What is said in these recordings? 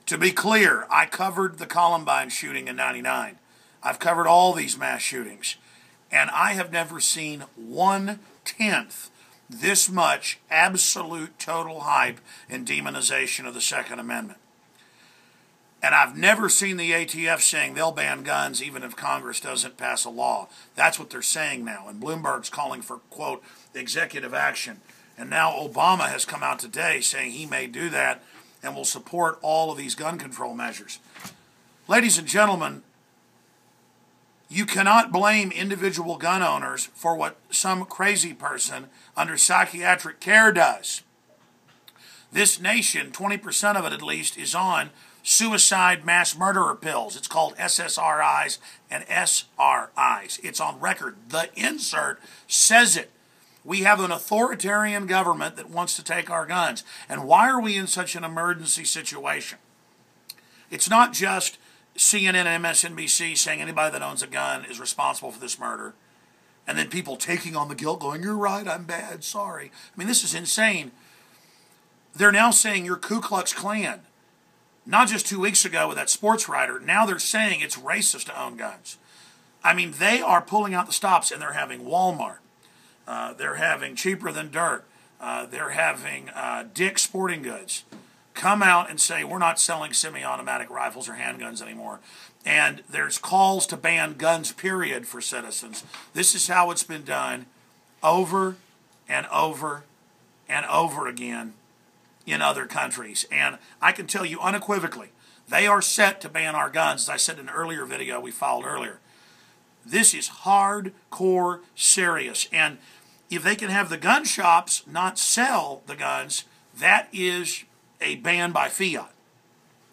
To be clear, I covered the Columbine shooting in '99. I've covered all these mass shootings. And I have never seen 1/10 this much absolute total hype and demonization of the Second Amendment. And I've never seen the ATF saying they'll ban guns even if Congress doesn't pass a law. That's what they're saying now. And Bloomberg's calling for, quote, executive action. And now Obama has come out today saying he may do that and will support all of these gun control measures. Ladies and gentlemen, you cannot blame individual gun owners for what some crazy person under psychiatric care does. This nation, 20% of it at least, is on suicide mass murderer pills. It's called SSRIs and SRIs. It's on record. The insert says it. We have an authoritarian government that wants to take our guns. And why are we in such an emergency situation? It's not just CNN and MSNBC saying anybody that owns a gun is responsible for this murder. And then people taking on the guilt going, you're right, I'm bad, sorry. I mean, this is insane. They're now saying you're Ku Klux Klan. Not just 2 weeks ago with that sports writer. Now they're saying it's racist to own guns. I mean, they are pulling out the stops, and they're having Walmart. They're having Cheaper Than Dirt. They're having Dick's Sporting Goods come out and say, we're not selling semi-automatic rifles or handguns anymore. And there's calls to ban guns, period, for citizens. This is how it's been done over and over and over again in other countries. And I can tell you unequivocally, they are set to ban our guns, as I said in an earlier video we followed earlier. This is hardcore serious. And if they can have the gun shops not sell the guns, that is a ban by fiat.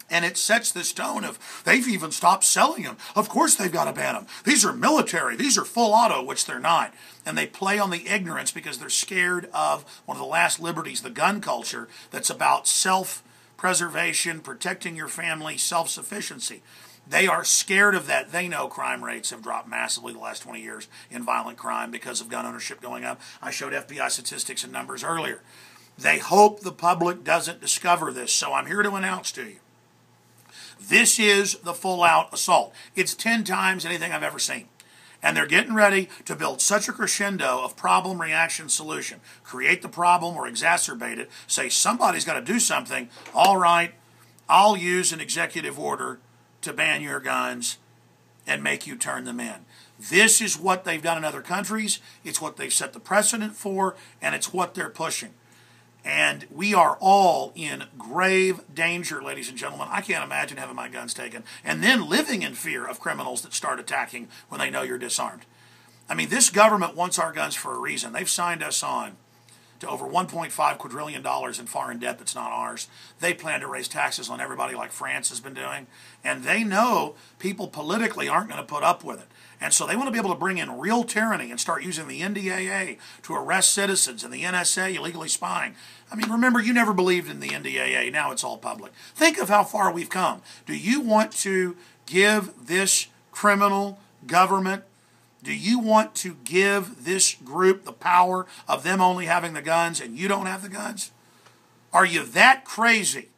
And it sets this tone of, they've even stopped selling them. Of course they've got to ban them. These are military. These are full auto, which they're not. And they play on the ignorance because they're scared of one of the last liberties, the gun culture, that's about self-preservation, protecting your family, self-sufficiency. They are scared of that. They know crime rates have dropped massively the last 20 years in violent crime because of gun ownership going up. I showed FBI statistics and numbers earlier. They hope the public doesn't discover this. So I'm here to announce to you, this is the full-out assault. It's 10 times anything I've ever seen. And they're getting ready to build such a crescendo of problem, reaction, solution. Create the problem or exacerbate it. Say somebody's got to do something. All right, I'll use an executive order to ban your guns and make you turn them in. This is what they've done in other countries. It's what they've set the precedent for, and it's what they're pushing. And we are all in grave danger, ladies and gentlemen. I can't imagine having my guns taken and then living in fear of criminals that start attacking when they know you're disarmed. I mean, this government wants our guns for a reason. They've signed us on to over $1.5 quadrillion in foreign debt that's not ours. They plan to raise taxes on everybody like France has been doing. And they know people politically aren't going to put up with it. And so they want to be able to bring in real tyranny and start using the NDAA to arrest citizens and the NSA illegally spying. I mean, remember, you never believed in the NDAA. Now it's all public. Think of how far we've come. Do you want to give this criminal government, do you want to give this group the power of them only having the guns and you don't have the guns? Are you that crazy?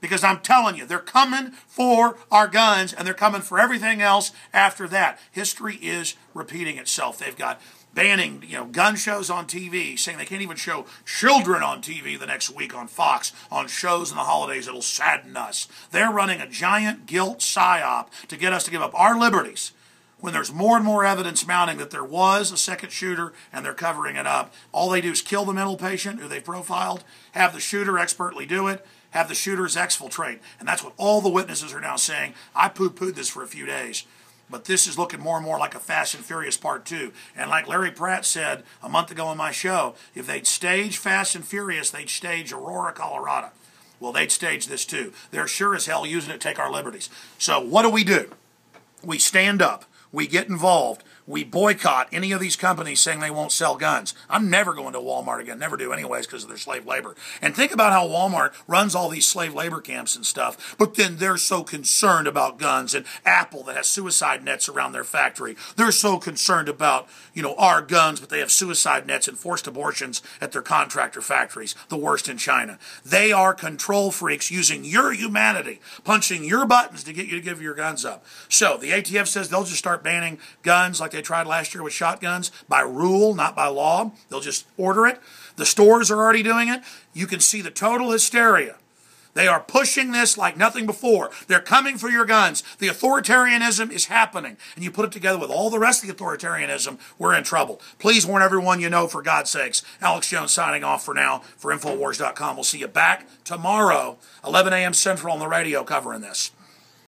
Because I'm telling you, they're coming for our guns and they're coming for everything else after that. History is repeating itself. They've got banning, gun shows on TV, saying they can't even show children on TV the next week on Fox, on shows in the holidays. It'll sadden us. They're running a giant guilt psyop to get us to give up our liberties when there's more and more evidence mounting that there was a second shooter and they're covering it up. All they do is kill the mental patient who they've profiled, have the shooter expertly do it, have the shooters exfiltrate. And that's what all the witnesses are now saying. I poo-pooed this for a few days. But this is looking more and more like a Fast and Furious Part 2. And like Larry Pratt said a month ago on my show, if they'd stage Fast and Furious, they'd stage Aurora, Colorado. Well, they'd stage this too. They're sure as hell using it to take our liberties. So what do? We stand up. We get involved. we boycott any of these companies saying they won't sell guns. I'm never going to Walmart again. Never do anyways because of their slave labor. And think about how Walmart runs all these slave labor camps and stuff, but then they're so concerned about guns. And Apple that has suicide nets around their factory. They're so concerned about, our guns, but they have suicide nets and forced abortions at their contractor factories, the worst in China. They are control freaks using your humanity, punching your buttons to get you to give your guns up. So the ATF says they'll just start banning guns like they tried last year with shotguns by rule, not by law. They'll just order it. The stores are already doing it. You can see the total hysteria. They are pushing this like nothing before. They're coming for your guns. The authoritarianism is happening. And you put it together with all the rest of the authoritarianism, we're in trouble. Please warn everyone you know, for God's sakes. Alex Jones signing off for now for Infowars.com. We'll see you back tomorrow, 11 a.m. Central on the radio covering this.